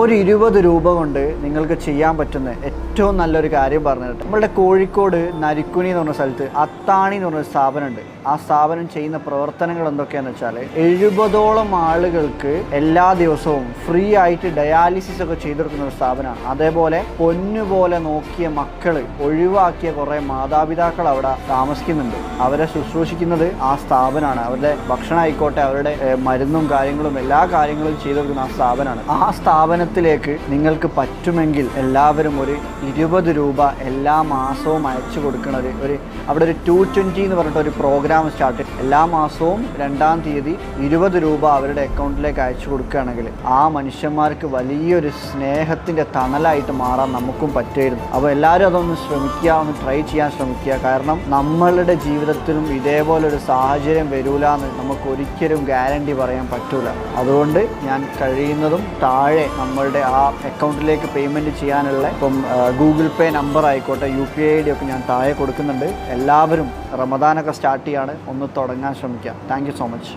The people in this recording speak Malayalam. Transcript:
ഒരു 20 രൂപ കൊണ്ട് നിങ്ങൾക്ക് ചെയ്യാൻ പറ്റുന്ന ഏറ്റവും നല്ലൊരു കാര്യം പറഞ്ഞു തരട്ടെ. നമ്മളുടെ കോഴിക്കോട് നരിക്കുനി എന്ന് പറഞ്ഞ സ്ഥലത്ത് അത്താണി എന്ന് പറഞ്ഞൊരു സ്ഥാപനമുണ്ട്. ആ സ്ഥാപനം ചെയ്യുന്ന പ്രവർത്തനങ്ങൾ എന്തൊക്കെയാണെന്ന് വെച്ചാൽ 70ഓളം ആളുകൾക്ക് എല്ലാ ദിവസവും ഫ്രീ ആയിട്ട് ഡയാലിസിസ് ഒക്കെ ചെയ്തെടുക്കുന്ന ഒരു സ്ഥാപനമാണ്. അതേപോലെ പൊന്നുപോലെ നോക്കിയ മക്കൾ ഒഴിവാക്കിയ കുറേ മാതാപിതാക്കൾ അവിടെ താമസിക്കുന്നുണ്ട്. അവരെ ശുശ്രൂഷിക്കുന്നത് ആ സ്ഥാപനമാണ്. അവരുടെ ഭക്ഷണം ആയിക്കോട്ടെ, അവരുടെ മരുന്നും കാര്യങ്ങളും എല്ലാ കാര്യങ്ങളും ചെയ്തെടുക്കുന്ന ആ സ്ഥാപനമാണ്. ആ സ്ഥാപനത്തിലേക്ക് നിങ്ങൾക്ക് പറ്റുമെങ്കിൽ എല്ലാവരും ഒരു 20 രൂപ എല്ലാ മാസവും അയച്ചു കൊടുക്കുന്ന അവിടെ ഒരു 220 എന്ന് പറഞ്ഞിട്ട് ഒരു പ്രോഗ്രാം സ്റ്റാർട്ട് ചെയ്യും. എല്ലാ മാസവും 2-ാം തീയതി 20 രൂപ അവരുടെ അക്കൗണ്ടിലേക്ക് അയച്ചു കൊടുക്കുകയാണെങ്കിൽ ആ മനുഷ്യന്മാർക്ക് വലിയൊരു സ്നേഹത്തിൻ്റെ തണലായിട്ട് മാറാൻ നമുക്കും പറ്റുമായിരുന്നു. അപ്പോൾ എല്ലാവരും അതൊന്ന് ശ്രമിക്കുക, ഒന്ന് ട്രൈ ചെയ്യാൻ ശ്രമിക്കുക. കാരണം നമ്മളുടെ ജീവിതത്തിലും ഇതേപോലൊരു സാഹചര്യം വരൂല എന്ന് നമുക്ക് ഒരിക്കലും ഗ്യാരണ്ടി പറയാൻ പറ്റൂല. അതുകൊണ്ട് ഞാൻ കഴിയുന്നതും താഴെ നമ്മളുടെ ആ അക്കൗണ്ടിലേക്ക് പേയ്മെൻറ്റ് ചെയ്യാനുള്ള ഇപ്പം ഗൂഗിൾ പേ നമ്പർ ആയിക്കോട്ടെ, UPI ID ഒക്കെ ഞാൻ താഴെ കൊടുക്കുന്നുണ്ട്. എല്ലാവരും റമദാനൊക്കെ സ്റ്റാർട്ട് ചെയ്യാണ്, ഒന്ന് തുടങ്ങാൻ ശ്രമിക്കുക. Thank you so much.